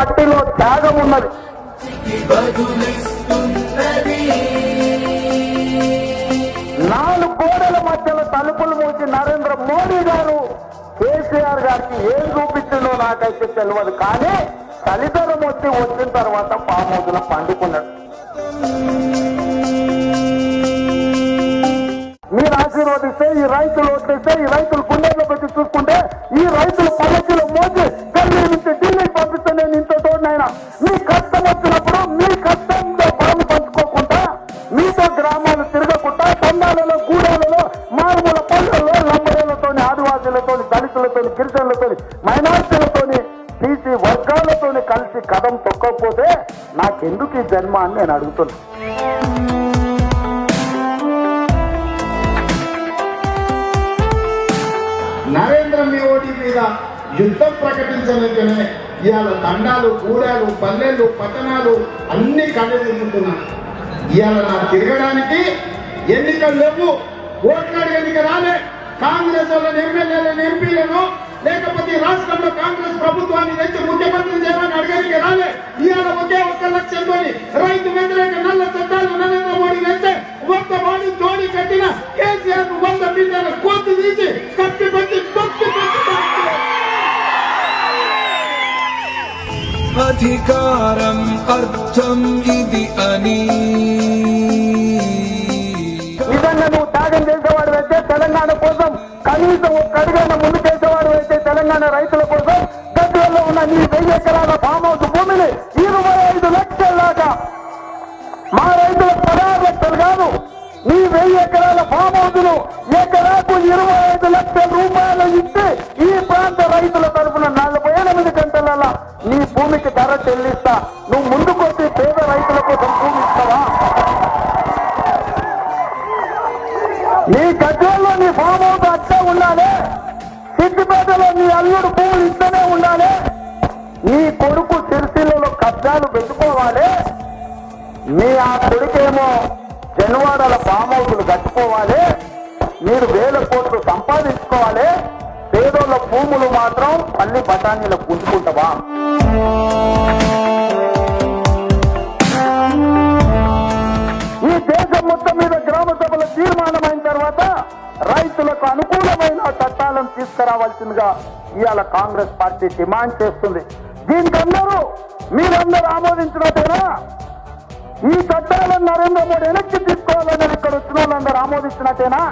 మట్టిలో త్యాగం ఉన్నది. నాలుగు గోడల మధ్యలో తలుపులు మూసి నరేంద్ర మోడీ గారు కేసీఆర్ గారికి ఏం చూపించిందో నాకైతే తెలియదు. కానీ తల్లిదండ్రులు వచ్చిన తర్వాత ఫామ్ హౌస్ లో పండుకున్నాడు. మీరు ఆశీర్వదిస్తే ఈ రైతులు ఓట్లేస్తే ఈ రైతులు గుండెల్లో పెట్టి చూసుకుంటే ఈ రైతులు పల్లకిలో మోసి ఢిల్లీ నుంచి ఢిల్లీకి పంపిస్తే నేను ఇంత తోడినైనా మీ కష్టం వచ్చినప్పుడు మీ కష్టంతో పాలు పంచుకోకుండా మీతో గ్రామాలు తిరగకుండా తండాలలో గూడాలలో మారుమూల పల్లెల్లో లంబరేలతోని ఆదివాసీలతోని దళితులతోని గిరిజనులతోని మైనార్టీలతోని బీసీ వర్గాలతోని కలిసి కదం తొక్కకపోతే నాకెందుకు ఈ జన్మ అని నేను అడుగుతున్నా. నరేంద్ర మోడీ మీద యుద్ధం ప్రకటించలేకనే ఇవాళ తండాలు గూడాలు పల్లెలు పట్టణాలు అన్ని కళ్ళు తిరుగుతున్నాయి. ఇవాళ నాకు తిరగడానికి ఎన్నికలు లేవు, ఓట్లు అడిగేందుకు రాలే. కాంగ్రెస్ వాళ్ళని ఎమ్మెల్యేలను ఎంపీలను లేకపోతే రాష్ట్రంలో కాంగ్రెస్ ప్రభుత్వాన్ని తెచ్చి ముఖ్యమంత్రి చేయమని అడగడానికి రాలే. ఇవాళ ఒకే 1 లక్షంతో రైతు వ్యతిరేక నల్ల చట్టాలు నరేంద్ర మోడీ తెస్తే 100 వాడి జోడి కట్టిన కేసీఆర్ 100 బిల్లుల కోర్టు తీసి కట్టి పెట్టి అధికారం అర్థం ఇది అని. నిజంగా నువ్వు త్యాగం చేసేవాడు అయితే తెలంగాణ కోసం కనీసం ఒక్క అడుగైనా ముందు చేసేవాడు అయితే తెలంగాణ రైతుల కోసం గద్వాల్లో ఉన్న నీ 1000 ఎకరాల ఫామ్ హౌస్ భూమిని 25 లక్షల దాకా మా రైతుల 16 లక్షలు కాదు నీ 1000 ఎకరాల ఫామ్ హౌస్ ను ఎకరాకు 25 లక్షల రూపాయలు ఇచ్చి ఈ ప్రాంత రైతుల తరఫున 48 గంటలలో నీ భూమికి ధర చెల్లిస్తా. నువ్వు ముందుకొచ్చి పేద రైతుల కోసం భూమి ఇస్తావా? నీ గద్వాల్లో నీ ఫామ్ హౌస్ అట్టే ఉండాలి, సిద్దిపేటలో నీ అల్లుడు భూములు ఇస్తూనే ఉండాలి, నీ కొడుకు సిరిసిల్లలో కబ్జాలు పెట్టుకోవాలి, మీ ఆ కొడుకేమో జన్వాడల ఫామ్ హౌస్లు కట్టుకోవాలి, మీరు 1000 కోట్లు సంపాదించుకోవాలి, పేదోళ్ళ భూములు మాత్రం మళ్ళీ బఠానీలకు గుంజుకుంటావా? ఈ దేశం మొత్తం మీద గ్రామ సభల తీర్మానమైన తర్వాత రైతులకు అనుకూలమైన చట్టాలను తీసుకురావాల్సిందిగా ఇవాళ కాంగ్రెస్ పార్టీ డిమాండ్ చేస్తుంది. దీనికందరూ మీరందరూ ఆమోదించినట్టేనా? ఈ చట్టాలను నరేంద్ర మోడీ వెనక్కి తీసుకోవాలని ఇక్కడ వచ్చిన వాళ్ళందరూ ఆమోదించినట్టేనా?